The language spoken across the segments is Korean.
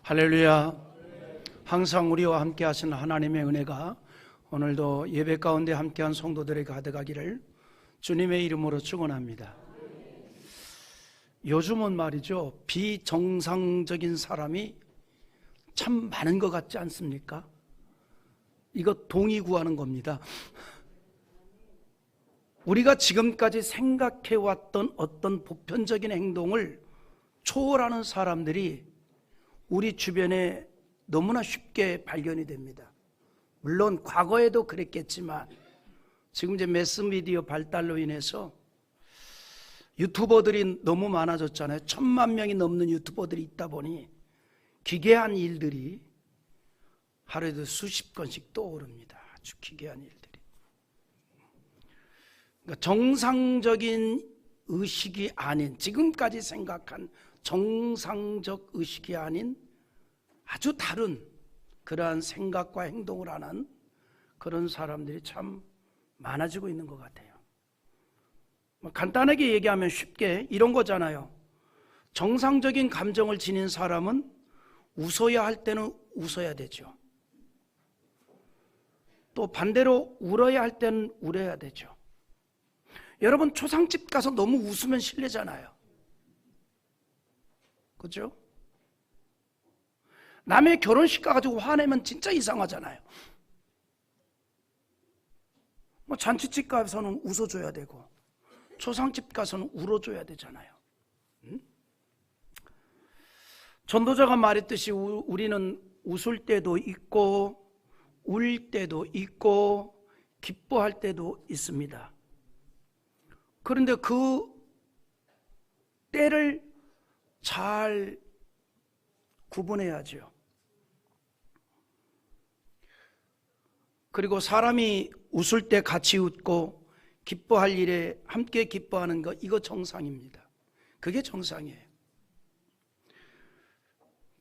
할렐루야. 항상 우리와 함께 하시는 하나님의 은혜가 오늘도 예배 가운데 함께한 성도들에게 가득하기를 주님의 이름으로 축원합니다. 요즘은 말이죠, 비정상적인 사람이 참 많은 것 같지 않습니까? 이거 동의 구하는 겁니다. 우리가 지금까지 생각해왔던 어떤 보편적인 행동을 초월하는 사람들이 우리 주변에 너무나 쉽게 발견이 됩니다. 물론 과거에도 그랬겠지만 지금 이제 매스미디어 발달로 인해서 유튜버들이 너무 많아졌잖아요. 1000만 명이 넘는 유튜버들이 있다 보니 기괴한 일들이 하루에도 수십 건씩 떠오릅니다. 아주 기괴한 일들이. 그러니까 정상적인 의식이 아닌, 지금까지 생각한 정상적 의식이 아닌 아주 다른 그러한 생각과 행동을 하는 그런 사람들이 참 많아지고 있는 것 같아요. 간단하게 얘기하면 쉽게 이런 거잖아요. 정상적인 감정을 지닌 사람은 웃어야 할 때는 웃어야 되죠. 또 반대로 울어야 할 때는 울어야 되죠. 여러분, 초상집 가서 너무 웃으면 실례잖아요. 그죠? 남의 결혼식 가가지고 화내면 진짜 이상하잖아요. 잔치집 가서는 웃어줘야 되고 초상집 가서는 울어줘야 되잖아요. 전도자가 말했듯이 우리는 웃을 때도 있고 울 때도 있고 기뻐할 때도 있습니다. 그런데 그 때를 잘 구분해야죠. 그리고 사람이 웃을 때 같이 웃고 기뻐할 일에 함께 기뻐하는 것, 이거 정상입니다. 그게 정상이에요.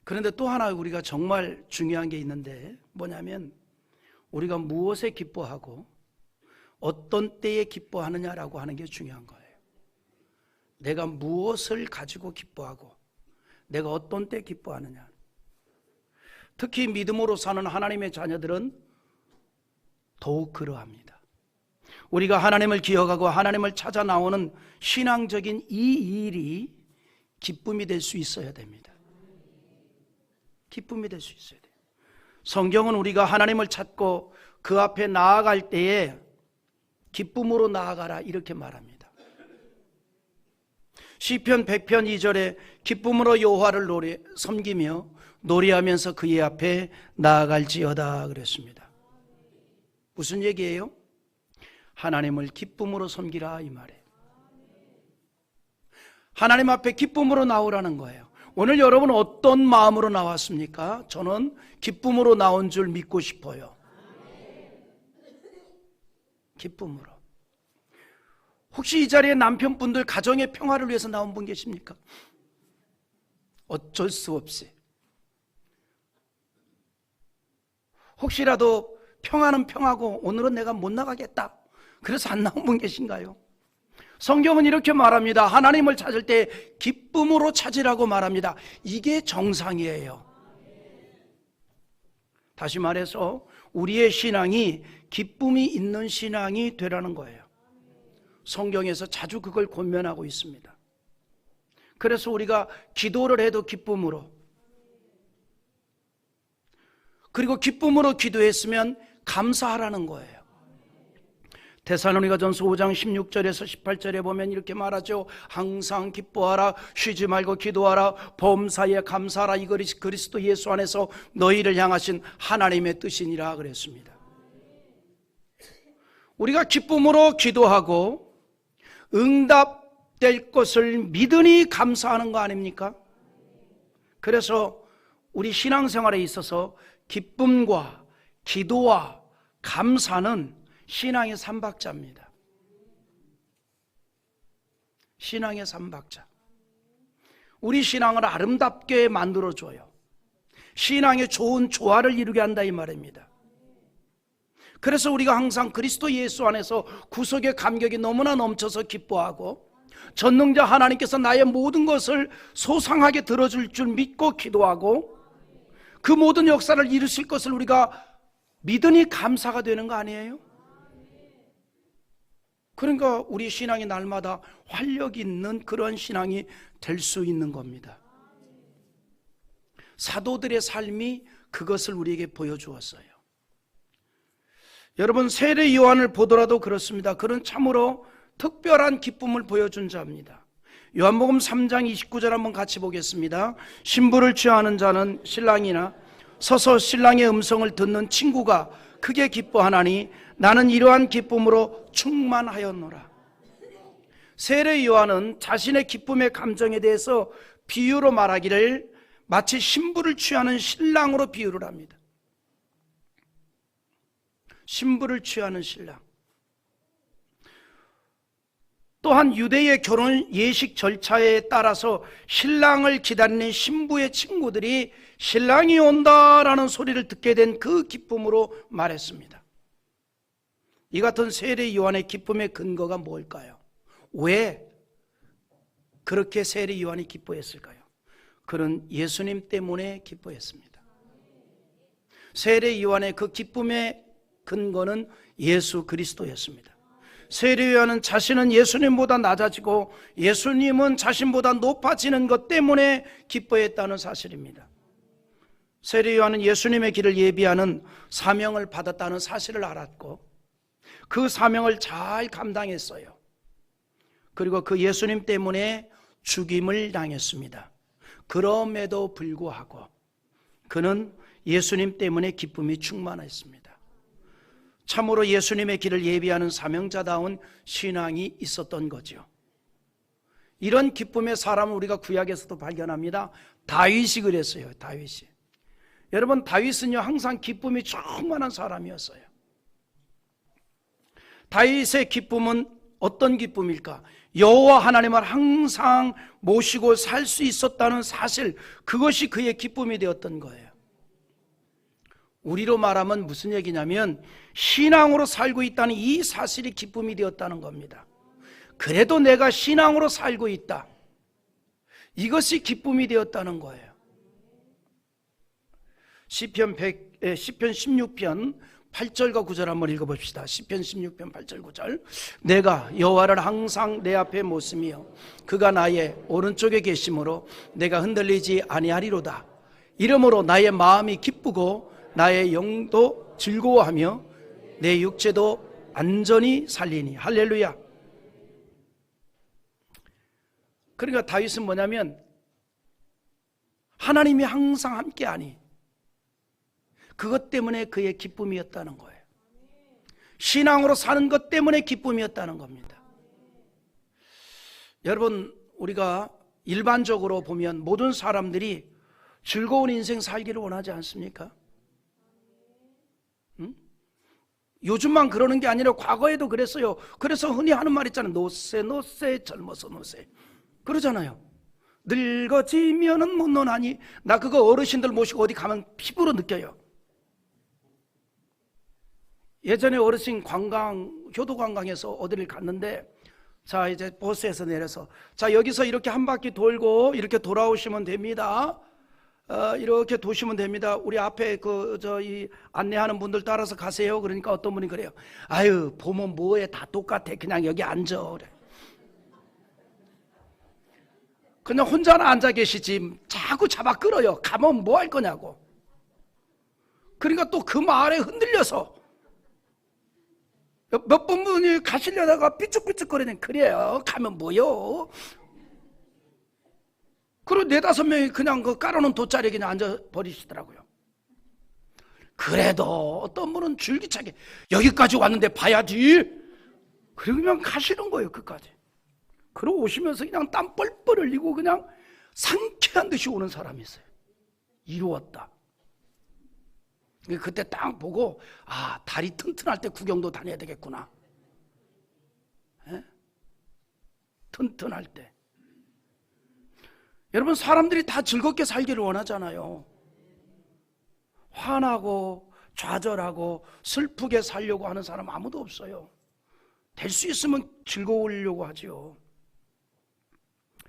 그런데 또 하나 우리가 정말 중요한 게 있는데 뭐냐면 우리가 무엇에 기뻐하고 어떤 때에 기뻐하느냐라고 하는 게 중요한 거예요. 내가 무엇을 가지고 기뻐하고 내가 어떤 때 기뻐하느냐. 특히 믿음으로 사는 하나님의 자녀들은 더욱 그러합니다. 우리가 하나님을 기억하고 하나님을 찾아 나오는 신앙적인 이 일이 기쁨이 될 수 있어야 됩니다. 기쁨이 될 수 있어야 돼요. 성경은 우리가 하나님을 찾고 그 앞에 나아갈 때에 기쁨으로 나아가라 이렇게 말합니다. 시편 100편 2절에 기쁨으로 여호와를 섬기며 노래하면서 그의 앞에 나아갈지어다 그랬습니다. 무슨 얘기예요? 하나님을 기쁨으로 섬기라 이 말이에요. 하나님 앞에 기쁨으로 나오라는 거예요. 오늘 여러분 어떤 마음으로 나왔습니까? 저는 기쁨으로 나온 줄 믿고 싶어요. 기쁨으로. 혹시 이 자리에 남편분들 가정의 평화를 위해서 나온 분 계십니까? 어쩔 수 없이. 혹시라도 평화는 평화고 오늘은 내가 못 나가겠다, 그래서 안 나온 분 계신가요? 성경은 이렇게 말합니다. 하나님을 찾을 때 기쁨으로 찾으라고 말합니다. 이게 정상이에요. 다시 말해서 우리의 신앙이 기쁨이 있는 신앙이 되라는 거예요. 성경에서 자주 그걸 권면하고 있습니다. 그래서 우리가 기도를 해도 기쁨으로, 그리고 기쁨으로 기도했으면 감사하라는 거예요. 데살로니가전서 5장 16절에서 18절에 보면 이렇게 말하죠. 항상 기뻐하라, 쉬지 말고 기도하라, 범사에 감사하라, 이 그리스도 예수 안에서 너희를 향하신 하나님의 뜻이니라 그랬습니다. 우리가 기쁨으로 기도하고 응답될 것을 믿으니 감사하는 거 아닙니까? 그래서 우리 신앙생활에 있어서 기쁨과 기도와 감사는 신앙의 삼박자입니다. 신앙의 삼박자. 우리 신앙을 아름답게 만들어줘요. 신앙의 좋은 조화를 이루게 한다 이 말입니다. 그래서 우리가 항상 그리스도 예수 안에서 구속의 감격이 너무나 넘쳐서 기뻐하고 전능자 하나님께서 나의 모든 것을 소상하게 들어줄 줄 믿고 기도하고 그 모든 역사를 이루실 것을 우리가 믿으니 감사가 되는 거 아니에요? 그러니까 우리 신앙이 날마다 활력 있는 그런 신앙이 될 수 있는 겁니다. 사도들의 삶이 그것을 우리에게 보여주었어요. 여러분, 세례 요한을 보더라도 그렇습니다. 그는 참으로 특별한 기쁨을 보여준 자입니다. 요한복음 3장 29절 한번 같이 보겠습니다. 신부를 취하는 자는 신랑이나 서서 신랑의 음성을 듣는 친구가 크게 기뻐하나니 나는 이러한 기쁨으로 충만하였노라. 세례 요한은 자신의 기쁨의 감정에 대해서 비유로 말하기를 마치 신부를 취하는 신랑으로 비유를 합니다. 신부를 취하는 신랑. 또한 유대의 결혼 예식 절차에 따라서 신랑을 기다리는 신부의 친구들이 신랑이 온다라는 소리를 듣게 된 그 기쁨으로 말했습니다. 이 같은 세례 요한의 기쁨의 근거가 뭘까요? 왜 그렇게 세례 요한이 기뻐했을까요? 그는 예수님 때문에 기뻐했습니다. 세례 요한의 그 기쁨의 근거는 예수 그리스도였습니다. 세례 요한은 자신은 예수님보다 낮아지고 예수님은 자신보다 높아지는 것 때문에 기뻐했다는 사실입니다. 세례 요한은 예수님의 길을 예비하는 사명을 받았다는 사실을 알았고 그 사명을 잘 감당했어요. 그리고 그 예수님 때문에 죽임을 당했습니다. 그럼에도 불구하고 그는 예수님 때문에 기쁨이 충만했습니다. 참으로 예수님의 길을 예비하는 사명자다운 신앙이 있었던 거죠. 이런 기쁨의 사람을 우리가 구약에서도 발견합니다. 다윗이 그랬어요. 다윗이. 여러분, 다윗은요 항상 기쁨이 충만한 사람이었어요. 다윗의 기쁨은 어떤 기쁨일까? 여호와 하나님을 항상 모시고 살 수 있었다는 사실, 그것이 그의 기쁨이 되었던 거예요. 우리로 말하면 무슨 얘기냐면 신앙으로 살고 있다는 이 사실이 기쁨이 되었다는 겁니다. 그래도 내가 신앙으로 살고 있다, 이것이 기쁨이 되었다는 거예요. 시편 16편 8절과 9절 한번 읽어봅시다. 시편 16편 8절 9절. 내가 여호와를 항상 내 앞에 모시며 그가 나의 오른쪽에 계심으로 내가 흔들리지 아니하리로다. 이러므로 나의 마음이 기쁘고 나의 영도 즐거워하며 내 육체도 안전히 살리니. 할렐루야. 그러니까 다윗은 뭐냐면 하나님이 항상 함께하니 그것 때문에 그의 기쁨이었다는 거예요. 신앙으로 사는 것 때문에 기쁨이었다는 겁니다. 여러분, 우리가 일반적으로 보면 모든 사람들이 즐거운 인생 살기를 원하지 않습니까? 요즘만 그러는 게 아니라 과거에도 그랬어요. 그래서 흔히 하는 말 있잖아요. 노세 노세 젊어서 노세 그러잖아요. 늙어지면은 못 노나니. 나 그거 어르신들 모시고 어디 가면 피부로 느껴요. 예전에 어르신 효도 관광에서 어디를 갔는데, 자 이제 버스에서 내려서 자 여기서 이렇게 한 바퀴 돌고 이렇게 돌아오시면 됩니다. 이렇게 도시면 됩니다. 우리 앞에 이 안내하는 분들 따라서 가세요. 그러니까 어떤 분이 그래요. 아유, 보면 뭐해, 다 똑같아. 그냥 여기 앉아. 그래. 그냥 혼자나 앉아 계시지 자꾸 잡아 끌어요. 가면 뭐 할 거냐고. 그러니까 또 그 말에 흔들려서 몇 분이 가시려다가 삐죽삐죽거리는, 그래요. 가면 뭐요? 그리고 4-5명이 그냥 그 깔아놓은 돗자리에 그냥 앉아버리시더라고요. 그래도 어떤 분은 줄기차게 여기까지 왔는데 봐야지. 그러면 가시는 거예요, 끝까지. 그러고 오시면서 그냥 땀 뻘뻘 흘리고 그냥 상쾌한 듯이 오는 사람이 있어요. 이루었다. 그때 딱 보고, 아, 다리 튼튼할 때 구경도 다녀야 되겠구나. 에? 튼튼할 때. 여러분, 사람들이 다 즐겁게 살기를 원하잖아요. 화나고 좌절하고 슬프게 살려고 하는 사람 아무도 없어요. 될 수 있으면 즐거우려고 하죠.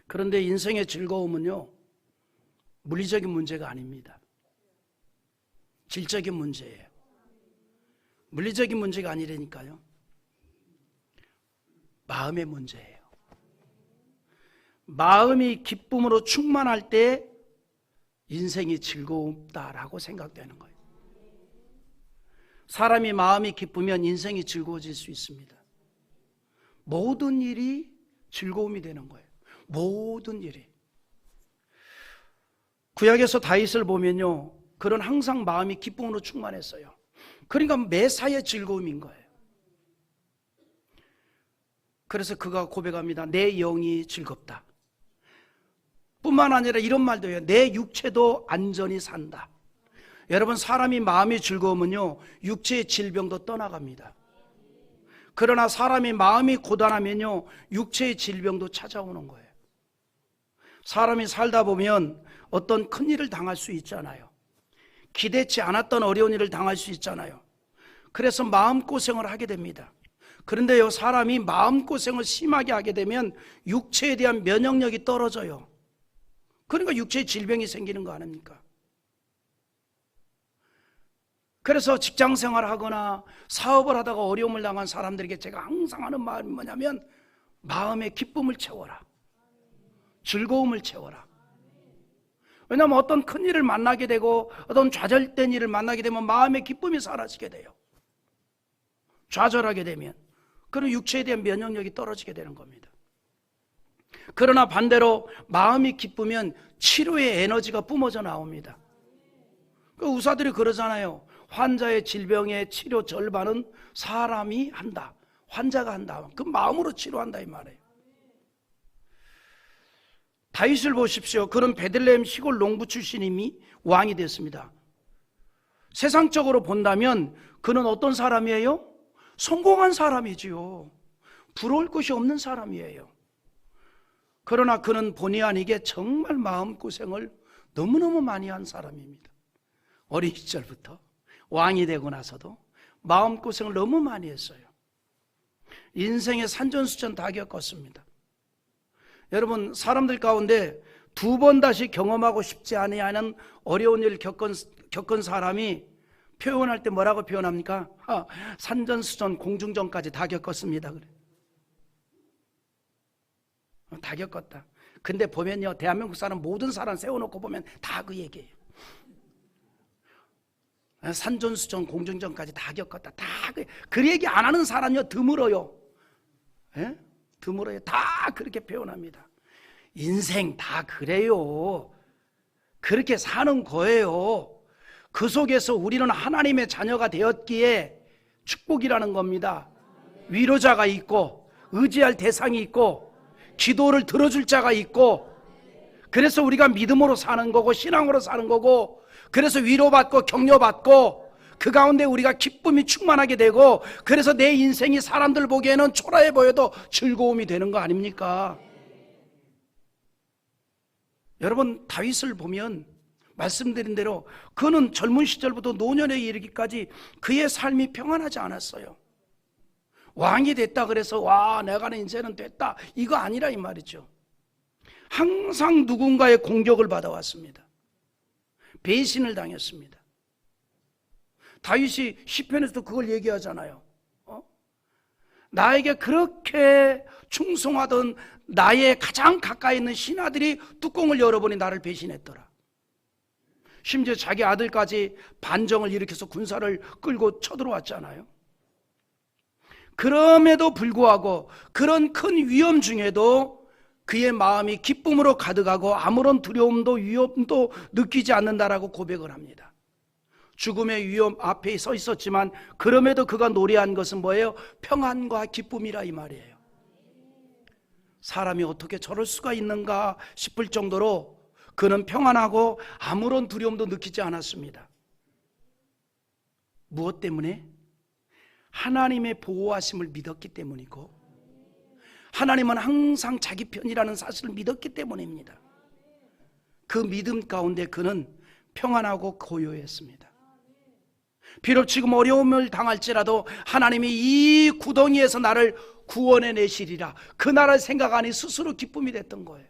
그런데 인생의 즐거움은요, 물리적인 문제가 아닙니다. 질적인 문제예요. 물리적인 문제가 아니라니까요. 마음의 문제예요. 마음이 기쁨으로 충만할 때 인생이 즐겁다라고 생각되는 거예요. 사람이 마음이 기쁘면 인생이 즐거워질 수 있습니다. 모든 일이 즐거움이 되는 거예요. 모든 일이. 구약에서 다윗을 보면요, 그런 항상 마음이 기쁨으로 충만했어요. 그러니까 매사에 즐거움인 거예요. 그래서 그가 고백합니다. 내 영이 즐겁다. 뿐만 아니라 이런 말도 해요. 내 육체도 안전히 산다. 여러분, 사람이 마음이 즐거우면요, 육체의 질병도 떠나갑니다. 그러나 사람이 마음이 고단하면요, 육체의 질병도 찾아오는 거예요. 사람이 살다 보면 어떤 큰 일을 당할 수 있잖아요. 기대치 않았던 어려운 일을 당할 수 있잖아요. 그래서 마음고생을 하게 됩니다. 그런데요, 사람이 마음고생을 심하게 하게 되면 육체에 대한 면역력이 떨어져요. 그러니까 육체에 질병이 생기는 거 아닙니까? 그래서 직장생활을 하거나 사업을 하다가 어려움을 당한 사람들에게 제가 항상 하는 말이 뭐냐면, 마음의 기쁨을 채워라. 즐거움을 채워라. 왜냐하면 어떤 큰 일을 만나게 되고 어떤 좌절된 일을 만나게 되면 마음의 기쁨이 사라지게 돼요. 좌절하게 되면. 그럼 육체에 대한 면역력이 떨어지게 되는 겁니다. 그러나 반대로 마음이 기쁘면 치료의 에너지가 뿜어져 나옵니다. 그 의사들이 그러잖아요. 환자의 질병의 치료 절반은 사람이 한다. 환자가 한다. 그 마음으로 치료한다 이 말이에요. 다윗을 보십시오. 그런 베들레헴 시골 농부 출신임이 왕이 됐습니다. 세상적으로 본다면 그는 어떤 사람이에요? 성공한 사람이지요. 부러울 것이 없는 사람이에요. 그러나 그는 본의 아니게 정말 마음고생을 너무너무 많이 한 사람입니다. 어린 시절부터 왕이 되고 나서도 마음고생을 너무 많이 했어요. 인생의 산전수전 다 겪었습니다. 여러분, 사람들 가운데 두 번 다시 경험하고 싶지 아니하는 어려운 일을 겪은 사람이 표현할 때 뭐라고 표현합니까? 산전수전 공중전까지 다 겪었습니다. 그래. 다 겪었다. 근데 보면요, 대한민국 사람 모든 사람 세워놓고 보면 다 그 얘기예요. 산전수전 공중전까지 다 겪었다. 다 그 얘기 안 하는 사람이요 드물어요. 예? 드물어요. 다 그렇게 표현합니다. 인생 다 그래요. 그렇게 사는 거예요. 그 속에서 우리는 하나님의 자녀가 되었기에 축복이라는 겁니다. 위로자가 있고 의지할 대상이 있고 기도를 들어줄 자가 있고, 그래서 우리가 믿음으로 사는 거고 신앙으로 사는 거고, 그래서 위로받고 격려받고 그 가운데 우리가 기쁨이 충만하게 되고, 그래서 내 인생이 사람들 보기에는 초라해 보여도 즐거움이 되는 거 아닙니까? 여러분, 다윗을 보면 말씀드린 대로 그는 젊은 시절부터 노년에 이르기까지 그의 삶이 평안하지 않았어요. 왕이 됐다 그래서 와 내가 이제는 됐다 이거 아니라 이 말이죠. 항상 누군가의 공격을 받아왔습니다. 배신을 당했습니다. 다윗이 시편에서도 그걸 얘기하잖아요. 나에게 그렇게 충성하던 나의 가장 가까이 있는 신하들이 뚜껑을 열어보니 나를 배신했더라. 심지어 자기 아들까지 반정을 일으켜서 군사를 끌고 쳐들어왔잖아요. 그럼에도 불구하고 그런 큰 위험 중에도 그의 마음이 기쁨으로 가득하고 아무런 두려움도 위험도 느끼지 않는다라고 고백을 합니다. 죽음의 위험 앞에 서 있었지만 그럼에도 그가 노래한 것은 뭐예요? 평안과 기쁨이라 이 말이에요. 사람이 어떻게 저럴 수가 있는가 싶을 정도로 그는 평안하고 아무런 두려움도 느끼지 않았습니다. 무엇 때문에? 하나님의 보호하심을 믿었기 때문이고, 하나님은 항상 자기 편이라는 사실을 믿었기 때문입니다. 그 믿음 가운데 그는 평안하고 고요했습니다. 비록 지금 어려움을 당할지라도 하나님이 이 구덩이에서 나를 구원해 내시리라, 그 나라를 생각하니 스스로 기쁨이 됐던 거예요.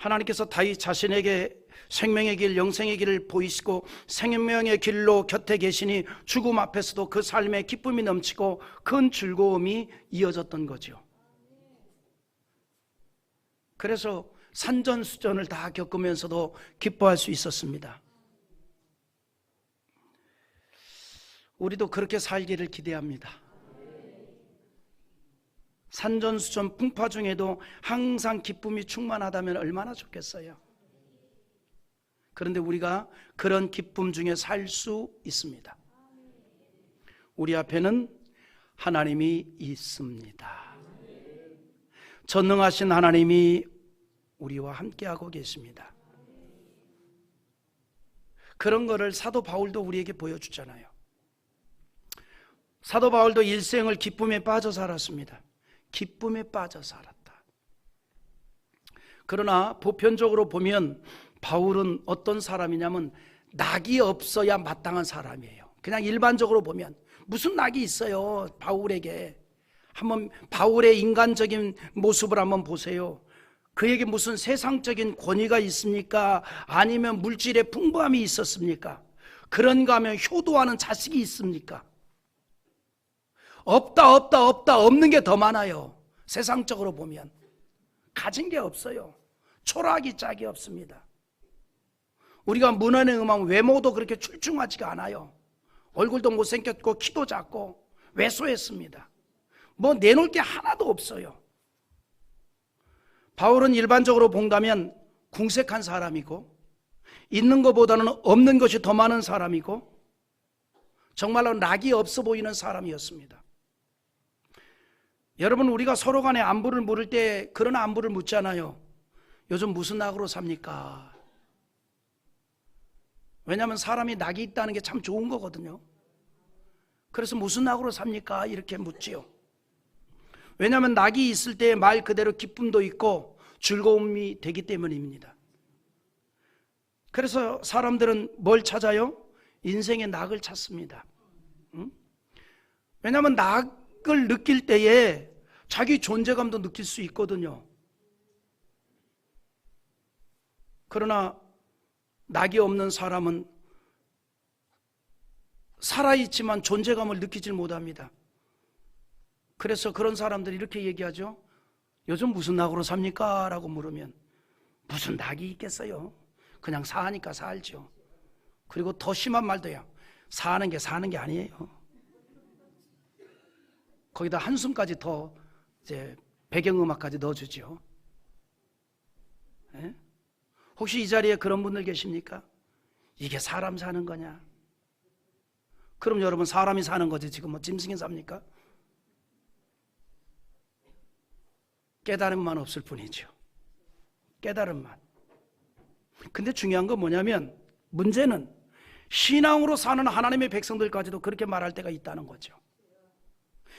하나님께서 다윗 자신에게 생명의 길, 영생의 길을 보이시고 생명의 길로 곁에 계시니 죽음 앞에서도 그 삶에 기쁨이 넘치고 큰 즐거움이 이어졌던 거죠. 그래서 산전수전을 다 겪으면서도 기뻐할 수 있었습니다. 우리도 그렇게 살기를 기대합니다. 산전수전 풍파 중에도 항상 기쁨이 충만하다면 얼마나 좋겠어요. 그런데 우리가 그런 기쁨 중에 살 수 있습니다. 우리 앞에는 하나님이 있습니다. 전능하신 하나님이 우리와 함께하고 계십니다. 그런 거를 사도 바울도 우리에게 보여주잖아요. 사도 바울도 일생을 기쁨에 빠져 살았습니다. 기쁨에 빠져 살았다. 그러나 보편적으로 보면 바울은 어떤 사람이냐면 낙이 없어야 마땅한 사람이에요. 그냥 일반적으로 보면 무슨 낙이 있어요, 바울에게. 한번 바울의 인간적인 모습을 한번 보세요. 그에게 무슨 세상적인 권위가 있습니까? 아니면 물질의 풍부함이 있었습니까? 그런가 하면 효도하는 자식이 있습니까? 없다. 없는 게 더 많아요. 세상적으로 보면 가진 게 없어요. 초라하기 짝이 없습니다. 우리가 문헌에 의하면 외모도 그렇게 출중하지가 않아요. 얼굴도 못생겼고 키도 작고 왜소했습니다. 뭐 내놓을 게 하나도 없어요. 바울은 일반적으로 본다면 궁색한 사람이고 있는 것보다는 없는 것이 더 많은 사람이고 정말로 낙이 없어 보이는 사람이었습니다. 여러분, 우리가 서로 간에 안부를 물을 때 그런 안부를 묻잖아요. 요즘 무슨 낙으로 삽니까? 왜냐하면 사람이 낙이 있다는 게 참 좋은 거거든요. 그래서 무슨 낙으로 삽니까? 이렇게 묻지요. 왜냐하면 낙이 있을 때 말 그대로 기쁨도 있고 즐거움이 되기 때문입니다. 그래서 사람들은 뭘 찾아요? 인생의 낙을 찾습니다. 왜냐하면 낙을 느낄 때에 자기 존재감도 느낄 수 있거든요. 그러나 낙이 없는 사람은 살아있지만 존재감을 느끼질 못합니다. 그래서 그런 사람들이 이렇게 얘기하죠. 요즘 무슨 낙으로 삽니까? 라고 물으면 무슨 낙이 있겠어요? 그냥 사니까 살죠. 그리고 더 심한 말도요. 사는 게 아니에요. 거기다 한숨까지 더 이제 배경음악까지 넣어주죠. 네? 혹시 이 자리에 그런 분들 계십니까? 이게 사람 사는 거냐? 그럼 여러분, 사람이 사는 거지 지금 뭐 짐승이 삽니까? 깨달음만 없을 뿐이죠. 깨달음만. 근데 중요한 건 뭐냐면, 문제는 신앙으로 사는 하나님의 백성들까지도 그렇게 말할 때가 있다는 거죠.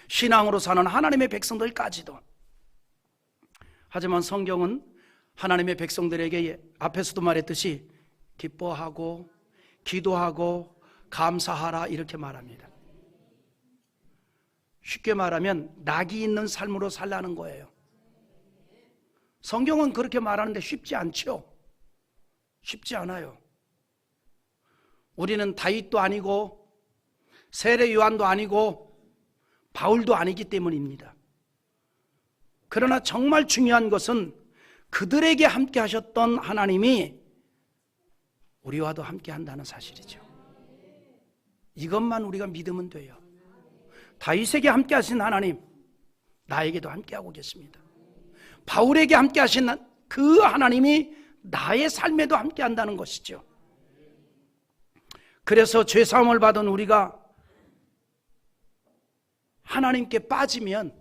신앙으로 사는 하나님의 백성들까지도. 하지만 성경은 하나님의 백성들에게 앞에서도 말했듯이 기뻐하고 기도하고 감사하라 이렇게 말합니다. 쉽게 말하면 낙이 있는 삶으로 살라는 거예요. 성경은 그렇게 말하는데 쉽지 않죠. 쉽지 않아요. 우리는 다윗도 아니고 세례 요한도 아니고 바울도 아니기 때문입니다. 그러나 정말 중요한 것은 그들에게 함께 하셨던 하나님이 우리와도 함께 한다는 사실이죠. 이것만 우리가 믿으면 돼요. 다윗에게 함께 하신 하나님, 나에게도 함께 하고 계십니다. 바울에게 함께 하신 그 하나님이 나의 삶에도 함께 한다는 것이죠. 그래서 죄사함을 받은 우리가 하나님께 빠지면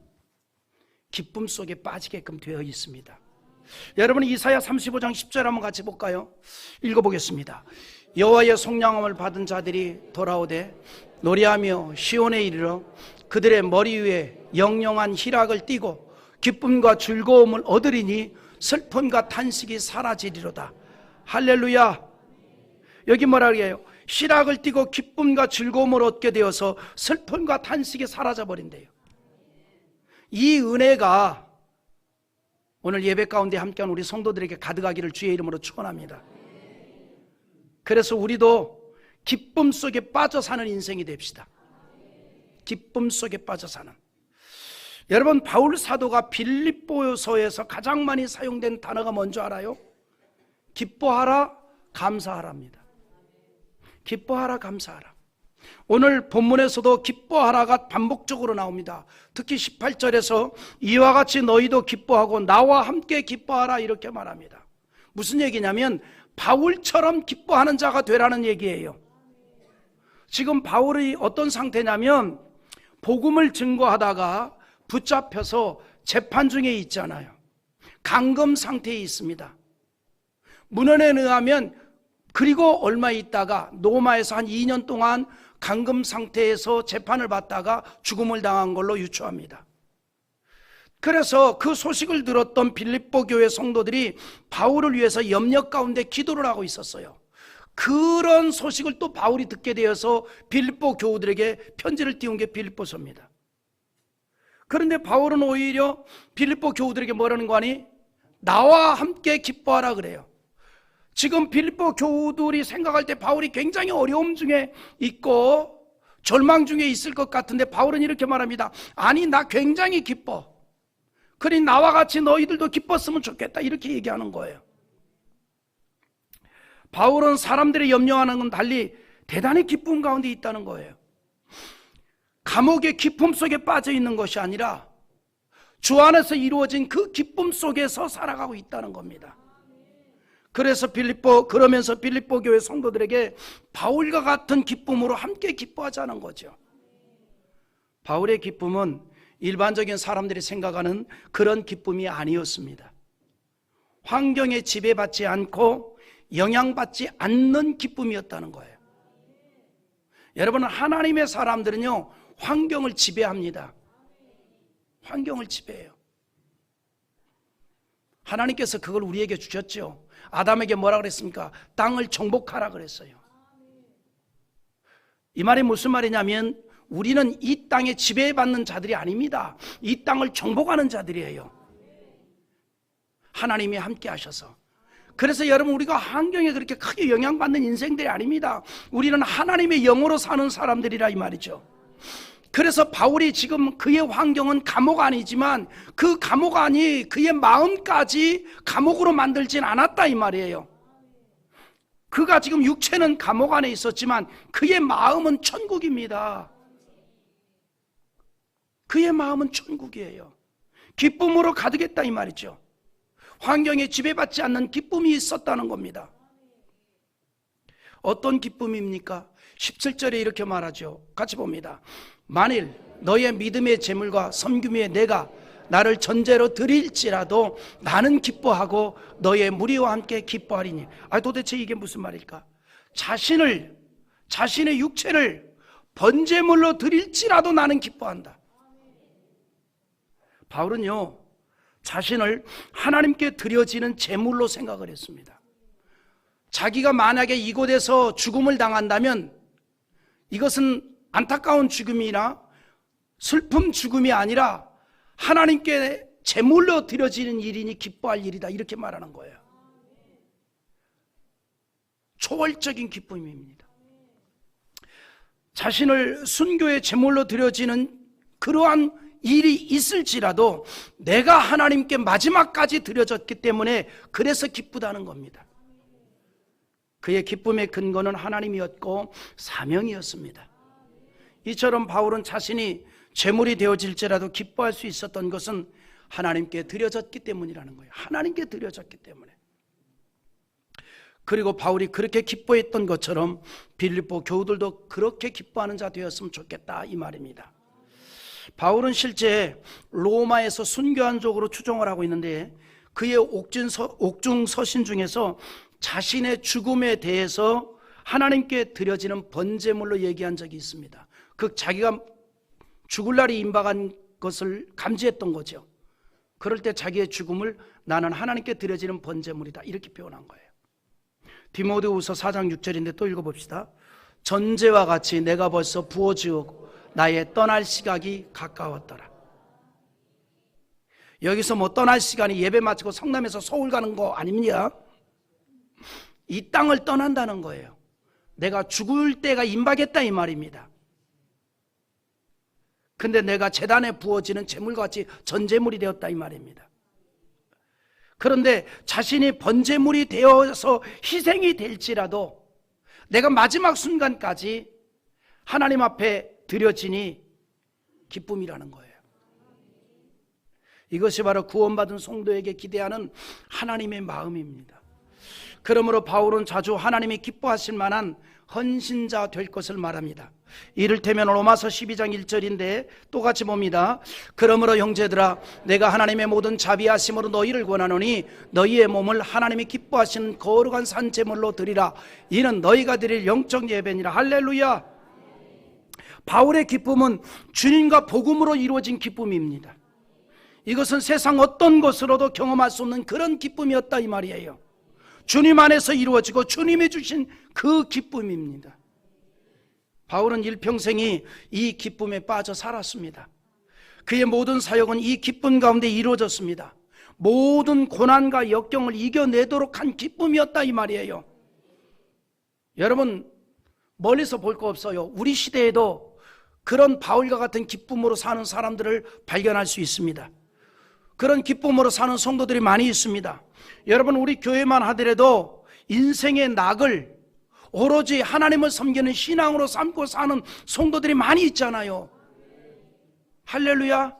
기쁨 속에 빠지게끔 되어 있습니다. 여러분, 이사야 35장 10절 한번 같이 볼까요? 읽어보겠습니다. 여호와의 속량함을 받은 자들이 돌아오되 노래하며 시온에 이르러 그들의 머리 위에 영영한 희락을 띠고 기쁨과 즐거움을 얻으리니 슬픔과 탄식이 사라지리로다. 할렐루야. 여기 뭐라 그래요? 희락을 띠고 기쁨과 즐거움을 얻게 되어서 슬픔과 탄식이 사라져 버린대요. 이 은혜가 오늘 예배 가운데 함께한 우리 성도들에게 가득하기를 주의 이름으로 축원합니다. 그래서 우리도 기쁨 속에 빠져 사는 인생이 됩시다. 기쁨 속에 빠져 사는. 여러분, 바울 사도가 빌립보서에서 가장 많이 사용된 단어가 뭔지 알아요? 기뻐하라, 감사하라입니다. 기뻐하라, 감사하라. 오늘 본문에서도 기뻐하라가 반복적으로 나옵니다. 특히 18절에서 이와 같이 너희도 기뻐하고 나와 함께 기뻐하라 이렇게 말합니다. 무슨 얘기냐면 바울처럼 기뻐하는 자가 되라는 얘기예요. 지금 바울이 어떤 상태냐면 복음을 증거하다가 붙잡혀서 재판 중에 있잖아요. 감금 상태에 있습니다. 문헌에 의하면 그리고 얼마 있다가 로마에서 한 2년 동안 감금 상태에서 재판을 받다가 죽음을 당한 걸로 유추합니다. 그래서 그 소식을 들었던 빌립보 교회 성도들이 바울을 위해서 염려 가운데 기도를 하고 있었어요. 그런 소식을 또 바울이 듣게 되어서 빌립보 교우들에게 편지를 띄운 게 빌립보서입니다. 그런데 바울은 오히려 빌립보 교우들에게 뭐라는 거 아니? 나와 함께 기뻐하라 그래요. 지금 빌립보 교우들이 생각할 때 바울이 굉장히 어려움 중에 있고 절망 중에 있을 것 같은데 바울은 이렇게 말합니다. 아니, 나 굉장히 기뻐. 그러니 나와 같이 너희들도 기뻤으면 좋겠다 이렇게 얘기하는 거예요. 바울은 사람들이 염려하는 건 달리 대단히 기쁨 가운데 있다는 거예요. 감옥의 기쁨 속에 빠져 있는 것이 아니라 주 안에서 이루어진 그 기쁨 속에서 살아가고 있다는 겁니다. 그러면서 빌립보 교회 성도들에게 바울과 같은 기쁨으로 함께 기뻐하자는 거죠. 바울의 기쁨은 일반적인 사람들이 생각하는 그런 기쁨이 아니었습니다. 환경에 지배받지 않고 영향받지 않는 기쁨이었다는 거예요. 여러분, 하나님의 사람들은요, 환경을 지배합니다. 환경을 지배해요. 하나님께서 그걸 우리에게 주셨죠. 아담에게 뭐라 그랬습니까? 땅을 정복하라 그랬어요. 이 말이 무슨 말이냐면 우리는 이 땅에 지배받는 자들이 아닙니다. 이 땅을 정복하는 자들이에요. 하나님이 함께 하셔서. 그래서 여러분, 우리가 환경에 그렇게 크게 영향받는 인생들이 아닙니다. 우리는 하나님의 영으로 사는 사람들이라 이 말이죠. 그래서 바울이 지금 그의 환경은 감옥 아니지만 그 감옥 안이 그의 마음까지 감옥으로 만들진 않았다 이 말이에요. 그가 지금 육체는 감옥 안에 있었지만 그의 마음은 천국입니다. 그의 마음은 천국이에요. 기쁨으로 가득했다 이 말이죠. 환경에 지배받지 않는 기쁨이 있었다는 겁니다. 어떤 기쁨입니까? 17절에 이렇게 말하죠. 같이 봅니다. 만일 너의 믿음의 재물과 섬김에 내가 나를 전제로 드릴지라도 나는 기뻐하고 너의 무리와 함께 기뻐하리니. 도대체 이게 무슨 말일까? 자신의 육체를 번제물로 드릴지라도 나는 기뻐한다. 바울은요, 자신을 하나님께 드려지는 제물로 생각을 했습니다. 자기가 만약에 이곳에서 죽음을 당한다면 이것은 안타까운 죽음이나 슬픔 죽음이 아니라 하나님께 제물로 드려지는 일이니 기뻐할 일이다 이렇게 말하는 거예요. 초월적인 기쁨입니다. 자신을 순교의 제물로 드려지는 그러한 일이 있을지라도 내가 하나님께 마지막까지 드려졌기 때문에 그래서 기쁘다는 겁니다. 그의 기쁨의 근거는 하나님이었고 사명이었습니다. 이처럼 바울은 자신이 제물이 되어질지라도 기뻐할 수 있었던 것은 하나님께 드려졌기 때문이라는 거예요. 하나님께 드려졌기 때문에. 그리고 바울이 그렇게 기뻐했던 것처럼 빌립보 교우들도 그렇게 기뻐하는 자 되었으면 좋겠다 이 말입니다. 바울은 실제 로마에서 순교한 쪽으로 추정을 하고 있는데 그의 옥중 서신 중에서 자신의 죽음에 대해서 하나님께 드려지는 번제물로 얘기한 적이 있습니다. 그 자기가 죽을 날이 임박한 것을 감지했던 거죠. 그럴 때 자기의 죽음을 나는 하나님께 드려지는 번제물이다 이렇게 표현한 거예요. 디모데후서 4장 6절인데 또 읽어봅시다. 전제와 같이 내가 벌써 부어지었고 나의 떠날 시각이 가까웠더라. 여기서 뭐 떠날 시간이 예배 마치고 성남에서 서울 가는 거 아닙니까? 이 땅을 떠난다는 거예요. 내가 죽을 때가 임박했다 이 말입니다. 근데 내가 제단에 부어지는 제물같이 전제물이 되었다 이 말입니다. 그런데 자신이 번제물이 되어서 희생이 될지라도 내가 마지막 순간까지 하나님 앞에 드려지니 기쁨이라는 거예요. 이것이 바로 구원받은 성도에게 기대하는 하나님의 마음입니다. 그러므로 바울은 자주 하나님이 기뻐하실 만한 헌신자 될 것을 말합니다. 이를테면 로마서 12장 1절인데 똑같이 봅니다. 그러므로 형제들아 내가 하나님의 모든 자비하심으로 너희를 권하노니 너희의 몸을 하나님이 기뻐하시는 거룩한 산제물로 드리라. 이는 너희가 드릴 영적 예배니라. 할렐루야. 바울의 기쁨은 주님과 복음으로 이루어진 기쁨입니다. 이것은 세상 어떤 것으로도 경험할 수 없는 그런 기쁨이었다 이 말이에요. 주님 안에서 이루어지고 주님이 주신 그 기쁨입니다. 바울은 일평생이 이 기쁨에 빠져 살았습니다. 그의 모든 사역은 이 기쁨 가운데 이루어졌습니다. 모든 고난과 역경을 이겨내도록 한 기쁨이었다 이 말이에요. 여러분 멀리서 볼 거 없어요. 우리 시대에도 그런 바울과 같은 기쁨으로 사는 사람들을 발견할 수 있습니다. 그런 기쁨으로 사는 성도들이 많이 있습니다. 여러분 우리 교회만 하더라도 인생의 낙을 오로지 하나님을 섬기는 신앙으로 삼고 사는 성도들이 많이 있잖아요. 할렐루야.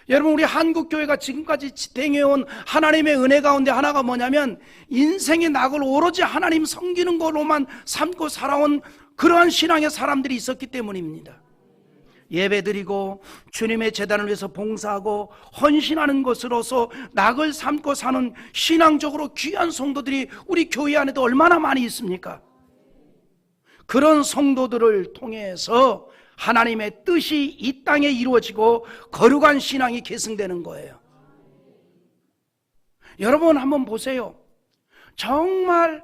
여러분 우리 한국교회가 지금까지 지탱해온 하나님의 은혜 가운데 하나가 뭐냐면 인생의 낙을 오로지 하나님 섬기는 것로만 삼고 살아온 그러한 신앙의 사람들이 있었기 때문입니다. 예배드리고 주님의 제단을 위해서 봉사하고 헌신하는 것으로서 낙을 삼고 사는 신앙적으로 귀한 성도들이 우리 교회 안에도 얼마나 많이 있습니까? 그런 성도들을 통해서 하나님의 뜻이 이 땅에 이루어지고 거룩한 신앙이 계승되는 거예요. 여러분 한번 보세요. 정말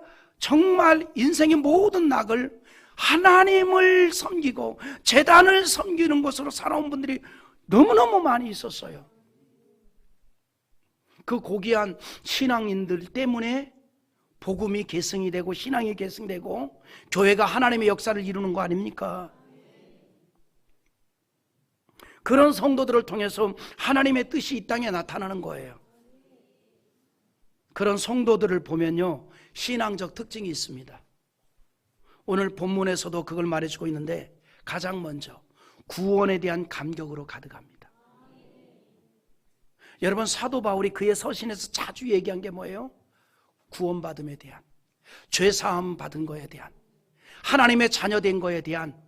인생의 모든 낙을 하나님을 섬기고 제단을 섬기는 것으로 살아온 분들이 너무너무 많이 있었어요. 그 고귀한 신앙인들 때문에 복음이 계승이 되고 신앙이 계승되고 교회가 하나님의 역사를 이루는 거 아닙니까? 그런 성도들을 통해서 하나님의 뜻이 이 땅에 나타나는 거예요. 그런 성도들을 보면요 신앙적 특징이 있습니다. 오늘 본문에서도 그걸 말해주고 있는데 가장 먼저 구원에 대한 감격으로 가득합니다. 여러분 사도 바울이 그의 서신에서 자주 얘기한 게 뭐예요? 구원받음에 대한, 죄사함 받은 거에 대한, 하나님의 자녀된 거에 대한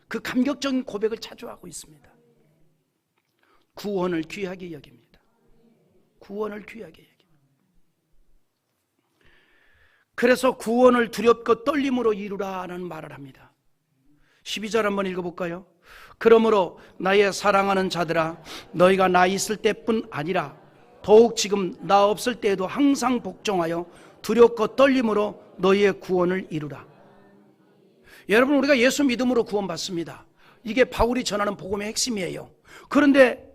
그 감격적인 고백을 자주 하고 있습니다. 구원을 귀하게 여깁니다. 구원을 귀하게 여깁니다. 그래서 구원을 두렵고 떨림으로 이루라는 말을 합니다. 12절 한번 읽어볼까요? 그러므로 나의 사랑하는 자들아 너희가 나 있을 때뿐 아니라 더욱 지금 나 없을 때에도 항상 복종하여 두렵고 떨림으로 너희의 구원을 이루라. 여러분 우리가 예수 믿음으로 구원받습니다. 이게 바울이 전하는 복음의 핵심이에요. 그런데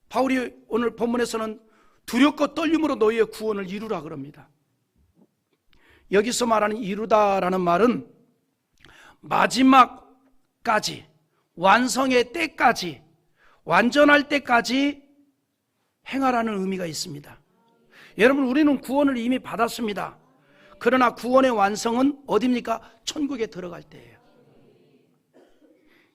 바울이 오늘 본문에서는 두렵고 떨림으로 너희의 구원을 이루라 그럽니다. 여기서 말하는 이루다라는 말은 마지막까지, 완성의 때까지, 완전할 때까지 행하라는 의미가 있습니다. 여러분 우리는 구원을 이미 받았습니다. 그러나 구원의 완성은 어디입니까? 천국에 들어갈 때예요.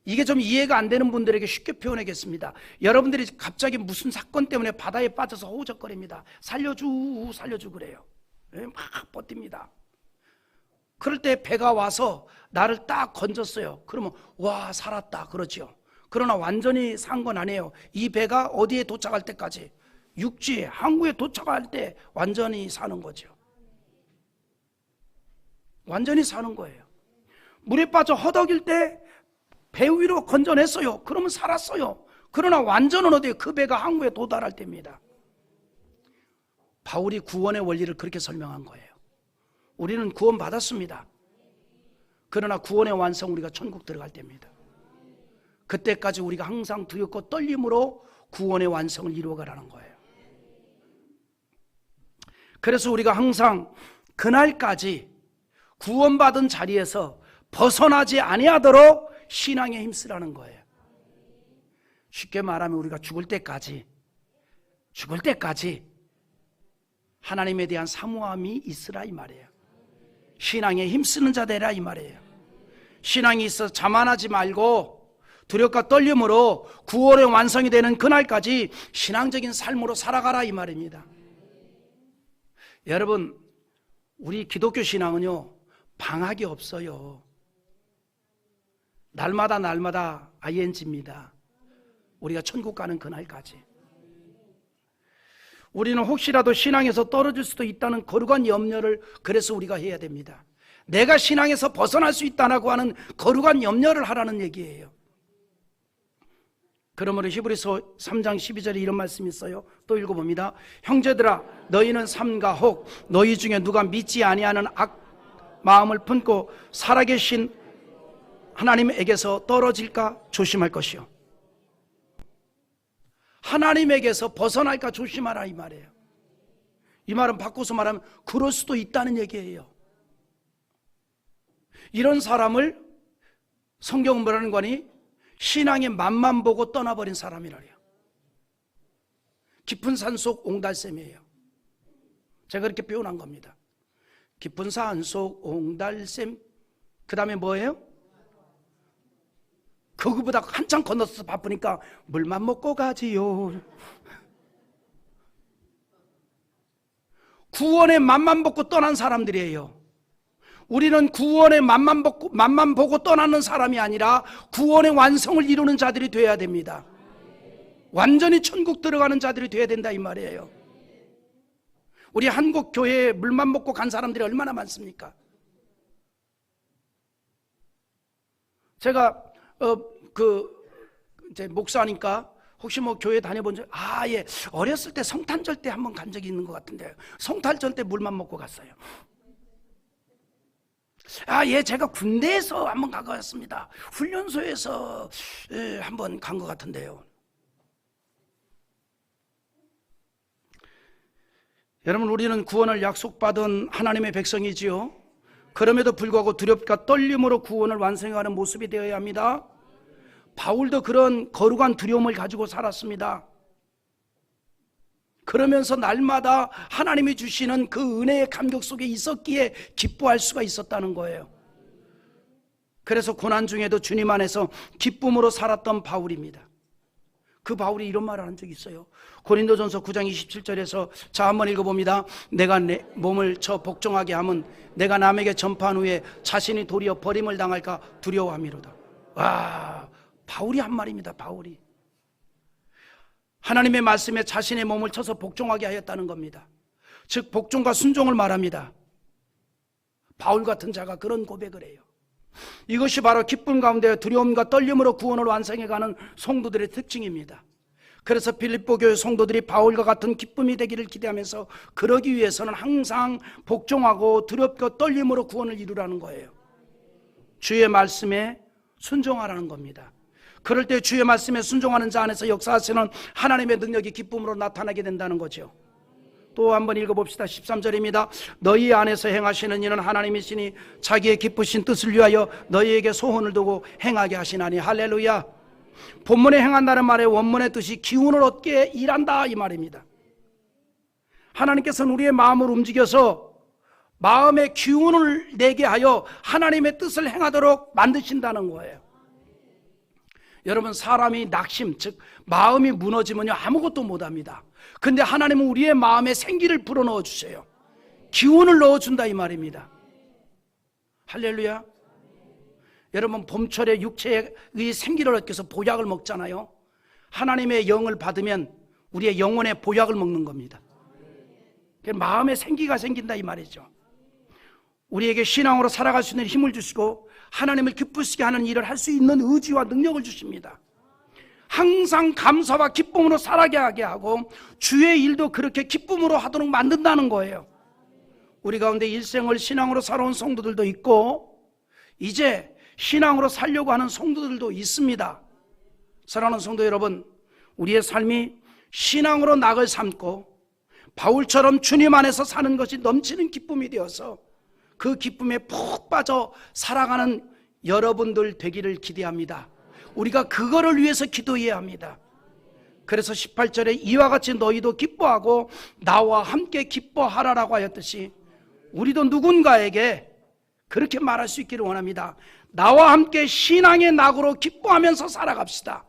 이게 좀 이해가 안 되는 분들에게 쉽게 표현하겠습니다. 여러분들이 갑자기 무슨 사건 때문에 바다에 빠져서 호적거립니다. 살려주 그래요. 막 버팁니다. 그럴 때 배가 와서 나를 딱 건졌어요. 그러면 와 살았다 그러죠. 그러나 완전히 산 건 아니에요. 이 배가 어디에 도착할 때까지, 육지에 항구에 도착할 때 완전히 사는 거죠. 완전히 사는 거예요. 물에 빠져 허덕일 때 배 위로 건져냈어요. 그러면 살았어요. 그러나 완전은 어디에, 그 배가 항구에 도달할 때입니다. 바울이 구원의 원리를 그렇게 설명한 거예요. 우리는 구원 받았습니다. 그러나 구원의 완성 우리가 천국 들어갈 때입니다. 그때까지 우리가 항상 두렵고 떨림으로 구원의 완성을 이루어가라는 거예요. 그래서 우리가 항상 그날까지 구원받은 자리에서 벗어나지 아니하도록 신앙에 힘쓰라는 거예요. 쉽게 말하면 우리가 죽을 때까지 하나님에 대한 사모함이 있으라 이 말이에요. 신앙에 힘쓰는 자 되라 이 말이에요. 신앙이 있어 자만하지 말고 두렵과 떨림으로 구원의 완성이 되는 그날까지 신앙적인 삶으로 살아가라 이 말입니다. 여러분, 우리 기독교 신앙은요, 방학이 없어요. 날마다 ING입니다. 우리가 천국 가는 그날까지. 우리는 혹시라도 신앙에서 떨어질 수도 있다는 거룩한 염려를 그래서 우리가 해야 됩니다. 내가 신앙에서 벗어날 수 있다고 하는 거룩한 염려를 하라는 얘기예요. 그러므로 히브리서 3장 12절에 이런 말씀이 있어요. 또 읽어봅니다. 형제들아, 너희는 삼가 혹 너희 중에 누가 믿지 아니하는 악 마음을 품고 살아계신 하나님에게서 떨어질까 조심할 것이요. 하나님에게서 벗어날까 조심하라 이 말이에요. 이 말은 바꿔서 말하면 그럴 수도 있다는 얘기예요. 이런 사람을 성경은 뭐라는 거니? 신앙의 맛만 보고 떠나버린 사람이라요. 깊은 산속 옹달샘이에요. 제가 그렇게 표현한 겁니다. 깊은 산속 옹달샘, 그 다음에 뭐예요? 그거보다 한참 건너서 바쁘니까 물만 먹고 가지요. 구원의 맛만 보고 떠난 사람들이에요. 우리는 구원의 맛만 보고 떠나는 사람이 아니라 구원의 완성을 이루는 자들이 되어야 됩니다. 완전히 천국 들어가는 자들이 되어야 된다 이 말이에요. 우리 한국 교회에 물만 먹고 간 사람들이 얼마나 많습니까? 제가 이제 목사니까 혹시 뭐 교회 다녀본 적, 예, 어렸을 때 성탄절 때 한번 간 적이 있는 것 같은데요. 성탄절 때 물만 먹고 갔어요. 예, 제가 군대에서 한번 가봤습니다. 훈련소에서 한번 간 것 같은데요. 여러분, 우리는 구원을 약속받은 하나님의 백성이지요. 그럼에도 불구하고 두렵과 떨림으로 구원을 완성하는 모습이 되어야 합니다. 바울도 그런 거룩한 두려움을 가지고 살았습니다. 그러면서 날마다 하나님이 주시는 그 은혜의 감격 속에 있었기에 기뻐할 수가 있었다는 거예요. 그래서 고난 중에도 주님 안에서 기쁨으로 살았던 바울입니다. 그 바울이 이런 말을 한 적이 있어요. 고린도전서 9장 27절에서 자 한번 읽어봅니다. 내가 내 몸을 저 복종하게 함은 내가 남에게 전파한 후에 자신이 도리어 버림을 당할까 두려워함이로다. 와, 바울이 한 말입니다. 바울이 하나님의 말씀에 자신의 몸을 쳐서 복종하게 하였다는 겁니다. 즉 복종과 순종을 말합니다. 바울 같은 자가 그런 고백을 해요. 이것이 바로 기쁨 가운데 두려움과 떨림으로 구원을 완성해가는 성도들의 특징입니다. 그래서 빌립보 교회 성도들이 바울과 같은 기쁨이 되기를 기대하면서 그러기 위해서는 항상 복종하고 두렵고 떨림으로 구원을 이루라는 거예요. 주의 말씀에 순종하라는 겁니다. 그럴 때 주의 말씀에 순종하는 자 안에서 역사하시는 하나님의 능력이 기쁨으로 나타나게 된다는 거죠. 또 한번 읽어봅시다. 13절입니다. 너희 안에서 행하시는 이는 하나님이시니 자기의 기쁘신 뜻을 위하여 너희에게 소원을 두고 행하게 하시나니. 할렐루야. 본문에 행한다는 말의 원문의 뜻이 기운을 얻게 일한다 이 말입니다. 하나님께서는 우리의 마음을 움직여서 마음의 기운을 내게 하여 하나님의 뜻을 행하도록 만드신다는 거예요. 여러분, 사람이 낙심, 즉 마음이 무너지면요 아무것도 못합니다. 근데 하나님은 우리의 마음에 생기를 불어넣어 주세요. 기운을 넣어준다 이 말입니다. 할렐루야. 여러분, 봄철에 육체의 생기를 얻기 위해서 보약을 먹잖아요. 하나님의 영을 받으면 우리의 영혼의 보약을 먹는 겁니다. 마음에 생기가 생긴다 이 말이죠. 우리에게 신앙으로 살아갈 수 있는 힘을 주시고 하나님을 기쁘시게 하는 일을 할 수 있는 의지와 능력을 주십니다. 항상 감사와 기쁨으로 살아가게 하고 주의 일도 그렇게 기쁨으로 하도록 만든다는 거예요. 우리 가운데 일생을 신앙으로 살아온 성도들도 있고 이제 신앙으로 살려고 하는 성도들도 있습니다. 사랑하는 성도 여러분, 우리의 삶이 신앙으로 낙을 삼고 바울처럼 주님 안에서 사는 것이 넘치는 기쁨이 되어서 그 기쁨에 푹 빠져 살아가는 여러분들 되기를 기대합니다. 우리가 그거를 위해서 기도해야 합니다. 그래서 18절에 이와 같이 너희도 기뻐하고 나와 함께 기뻐하라라고 하였듯이 우리도 누군가에게 그렇게 말할 수 있기를 원합니다. 나와 함께 신앙의 낙으로 기뻐하면서 살아갑시다.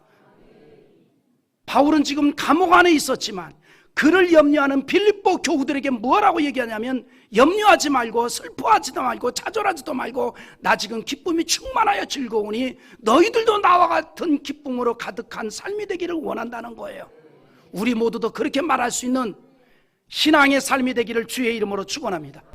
바울은 지금 감옥 안에 있었지만 그를 염려하는 빌립보 교우들에게 뭐라고 얘기하냐면 염려하지 말고 슬퍼하지도 말고 좌절하지도 말고 나 지금 기쁨이 충만하여 즐거우니 너희들도 나와 같은 기쁨으로 가득한 삶이 되기를 원한다는 거예요. 우리 모두도 그렇게 말할 수 있는 신앙의 삶이 되기를 주의 이름으로 축원합니다.